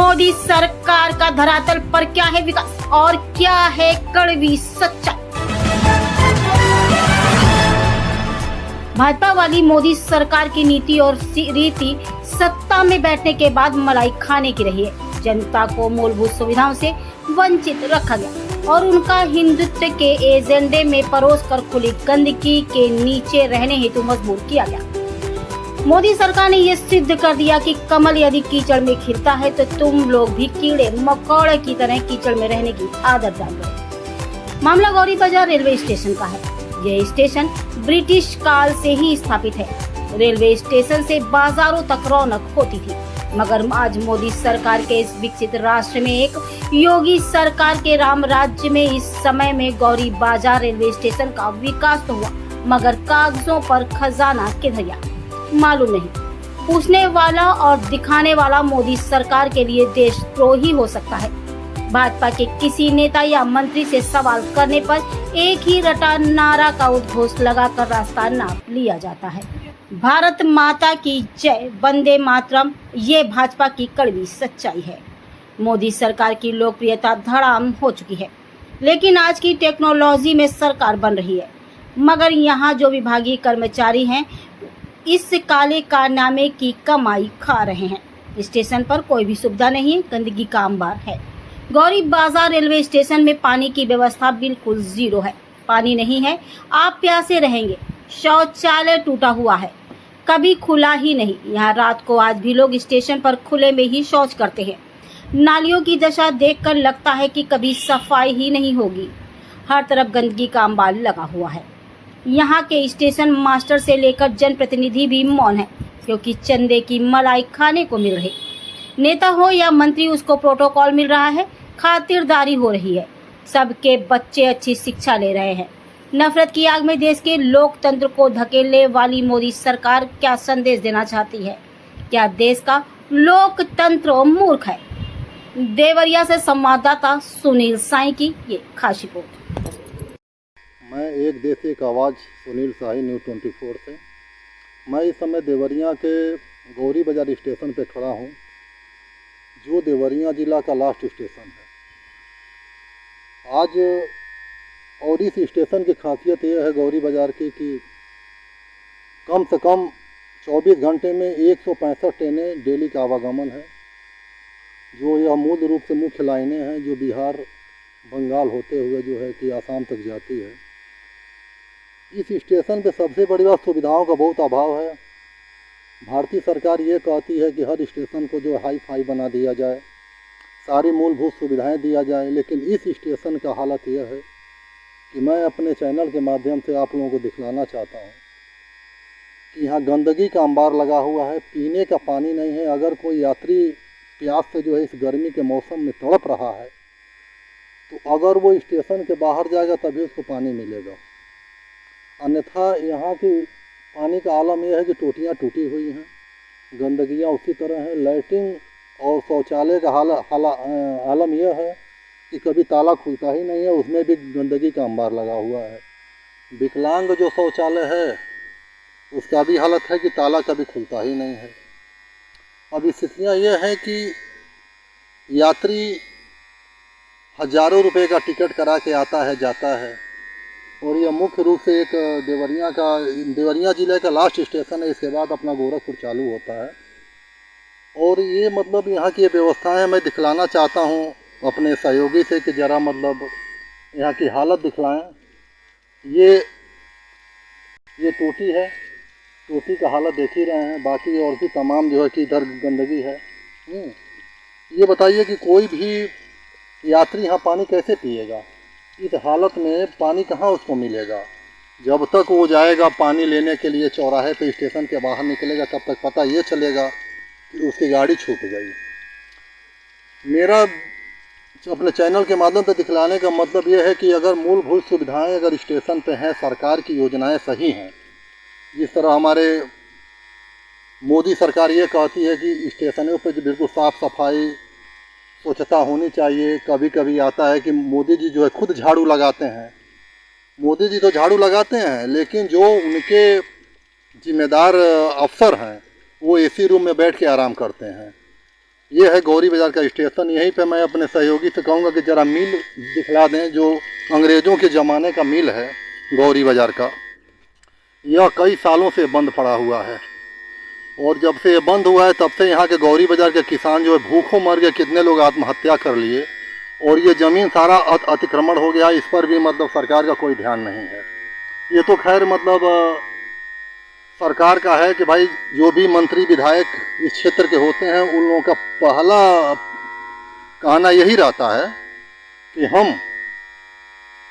मोदी सरकार का धरातल पर क्या है विकास और क्या है कड़वी सच्चाई। भाजपा वाली मोदी सरकार की नीति और रीति सत्ता में बैठने के बाद मलाई खाने की रही है। जनता को मूलभूत सुविधाओं से वंचित रखा गया और उनका हिंदुत्व के एजेंडे में परोसकर खुली गंदगी के नीचे रहने हेतु मजबूर किया गया। मोदी सरकार ने ये सिद्ध कर दिया कि कमल यदि कीचड़ में खिलता है तो तुम लोग भी कीड़े मकोड़े की तरह कीचड़ में रहने की आदत डाल दो। मामला गौरी बाजार रेलवे स्टेशन का है। यह स्टेशन ब्रिटिश काल से ही स्थापित है। रेलवे स्टेशन से बाजारों तक रौनक होती थी, मगर आज मोदी सरकार के इस विकसित राष्ट्र में एक योगी सरकार के राम राज्य में इस समय में गौरी बाजार रेलवे स्टेशन का विकास तो हुआ, मगर कागजों पर खजाना किधर गया मालूम नहीं। पूछने वाला और दिखाने वाला मोदी सरकार के लिए देशद्रोही हो सकता है। भाजपा के किसी नेता या मंत्री से सवाल करने पर एक ही रटा नारा का उद्घोष लगाकर रास्ता नाप लिया जाता है। भारत माता की जय, वंदे मातरम, ये भाजपा की कड़वी सच्चाई है। मोदी सरकार की लोकप्रियता धड़ाम हो चुकी है, लेकिन आज की टेक्नोलॉजी में सरकार बन रही है, मगर यहाँ जो विभागीय कर्मचारी हैं इस काले कारनामे की कमाई खा रहे हैं। स्टेशन पर कोई भी सुविधा नहीं है, गंदगी का अंबार है। गौरी बाजार रेलवे स्टेशन में पानी की व्यवस्था बिल्कुल जीरो है। पानी नहीं है, आप प्यासे रहेंगे। शौचालय टूटा हुआ है, कभी खुला ही नहीं। यहाँ रात को आज भी लोग स्टेशन पर खुले में ही शौच करते हैं। नालियों की दशा देखकर लगता है कि कभी सफाई ही नहीं होगी। हर तरफ गंदगी का अंबार लगा हुआ है। यहाँ के स्टेशन मास्टर से लेकर जनप्रतिनिधि भी मौन है, क्योंकि चंदे की मलाई खाने को मिल रही। नेता हो या मंत्री, उसको प्रोटोकॉल मिल रहा है, खातिरदारी हो रही है। सबके बच्चे अच्छी शिक्षा ले रहे हैं। नफरत की आग में देश के लोकतंत्र को धकेलने वाली मोदी सरकार क्या संदेश देना चाहती है? क्या देश का लोकतंत्र मूर्ख है? देवरिया से संवाददाता सुनील साई की ये खास रिपोर्ट। मैं एक देश एक आवाज़ सुनील साही न्यूज़ 24 से। मैं इस समय देवरिया के गौरी बाजार स्टेशन पे खड़ा हूँ, जो देवरिया ज़िला का लास्ट स्टेशन है आज। और इस स्टेशन की खासियत यह है गौरी बाजार की कि कम से कम 24 घंटे में 165 ट्रेनें डेली का आवागमन है। जो यह मूल रूप से मुख्य लाइनें हैं जो बिहार बंगाल होते हुए जो है कि आसाम तक जाती है। इस स्टेशन पे सबसे बड़ी बात सुविधाओं का बहुत अभाव है। भारतीय सरकार ये कहती है कि हर स्टेशन को जो हाई फाई बना दिया जाए, सारी मूलभूत सुविधाएं दिया जाए, लेकिन इस स्टेशन का हालत यह है कि मैं अपने चैनल के माध्यम से आप लोगों को दिखलाना चाहता हूँ कि यहाँ गंदगी का अंबार लगा हुआ है। पीने का पानी नहीं है। अगर कोई यात्री प्यास से जो है इस गर्मी के मौसम में तड़प रहा है तो अगर वो स्टेशन के बाहर जाएगा तभी उसको पानी मिलेगा, अन्यथा यहाँ की पानी का आलम यह है कि टोटियाँ टूटी हुई हैं, गंदगियाँ उसी तरह हैं। लैट्रिन और शौचालय का आलम यह है कि कभी ताला खुलता ही नहीं है, उसमें भी गंदगी का अंबार लगा हुआ है। विकलांग जो शौचालय है उसका भी हालत है कि ताला कभी खुलता ही नहीं है। अब स्थितियाँ यह हैं कि यात्री हज़ारों रुपए का टिकट करा के आता है, जाता है, और यह मुख्य रूप से एक देवरिया ज़िले का लास्ट स्टेशन है। इसके बाद अपना गोरखपुर चालू होता है। और ये मतलब यहाँ की व्यवस्थाएं मैं दिखलाना चाहता हूँ अपने सहयोगी से कि ज़रा मतलब यहाँ की हालत दिखलाएं। ये टोटी है, टोटी का हालत देख ही रहे हैं। बाकी और भी तमाम जो है कि इधर गंदगी है। ये बताइए कि कोई भी यात्री यहाँ पानी कैसे पिएगा? इस हालत में पानी कहाँ उसको मिलेगा? जब तक वो जाएगा पानी लेने के लिए चौराहे पे स्टेशन के बाहर निकलेगा तब तक पता ये चलेगा कि उसकी गाड़ी छूट गई। मेरा अपने चैनल के माध्यम से दिखलाने का मतलब ये है कि अगर मूलभूत सुविधाएं अगर स्टेशन पे हैं, सरकार की योजनाएं सही हैं, जिस तरह हमारे मोदी सरकार ये कहती है कि स्टेशनों पे जो बिल्कुल साफ़ सफाई स्वच्छता होनी चाहिए। कभी कभी आता है कि मोदी जी जो है खुद झाड़ू लगाते हैं। मोदी जी तो झाड़ू लगाते हैं, लेकिन जो उनके जिम्मेदार अफसर हैं वो एसी रूम में बैठ के आराम करते हैं। ये है गौरी बाज़ार का स्टेशन। यहीं पे मैं अपने सहयोगी से कहूँगा कि ज़रा मिल दिखला दें, जो अंग्रेज़ों के ज़माने का मिल है गौरी बाज़ार का। यह कई सालों से बंद पड़ा हुआ है और जब से ये बंद हुआ है तब से यहाँ के गौरी बाज़ार के किसान जो है भूखों मर गए, कितने लोग आत्महत्या कर लिए और ये ज़मीन सारा अतिक्रमण हो गया। इस पर भी मतलब सरकार का कोई ध्यान नहीं है। ये तो खैर मतलब सरकार का है कि भाई जो भी मंत्री विधायक इस क्षेत्र के होते हैं उन लोगों का पहला कहना यही रहता है कि हम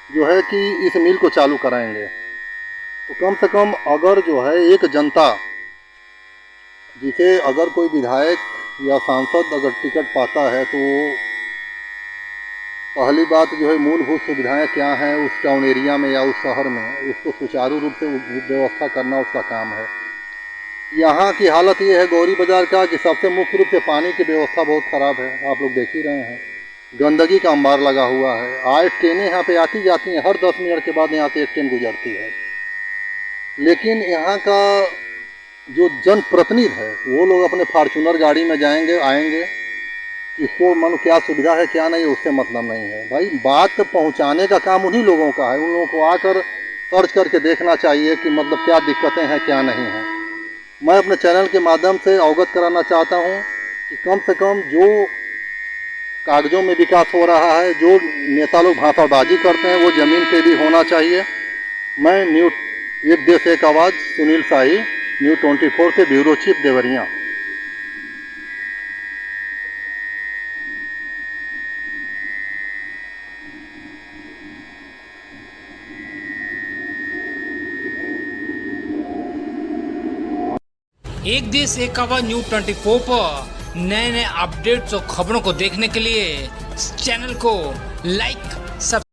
जो है कि इस मिल को चालू कराएंगे। तो कम से कम अगर जो है एक जनता जिसे अगर कोई विधायक या सांसद अगर टिकट पाता है तो पहली बात जो है मूलभूत सुविधाएं क्या हैं उस टाउन एरिया में या उस शहर में, उसको सुचारू रूप से व्यवस्था करना उसका काम है। यहाँ की हालत ये है गौरी बाज़ार का कि सबसे मुख्य रूप से पानी की व्यवस्था बहुत ख़राब है। आप लोग देख ही रहे हैं, गंदगी का अंबार लगा हुआ है। आज ट्रेनें यहाँ पे आती जाती हैं, हर 10 मिनट के बाद यहाँ से एक ट्रेन गुजरती है, लेकिन यहाँ का जो जनप्रतिनिधि है वो लोग अपने फार्चूनर गाड़ी में जाएंगे आएंगे, इसको मानो क्या सुविधा है क्या नहीं उससे मतलब नहीं है। भाई बात पहुंचाने का काम उन्हीं लोगों का है। उन लोगों को आकर सर्च करके देखना चाहिए कि मतलब क्या दिक्कतें हैं क्या नहीं हैं। मैं अपने चैनल के माध्यम से अवगत कराना चाहता हूं कि कम से कम जो कागज़ों में विकास हो रहा है, जो नेता लोग भाषाबाजी करते हैं वो ज़मीन पे भी होना चाहिए। मैं न्यू एक देश एक आवाज़ सुनील शाही, न्यू 24 से ब्यूरो चीफ देवरिया। एक देश एक आवाज न्यू 24 पर नए नए अपडेट्स और खबरों को देखने के लिए चैनल को लाइक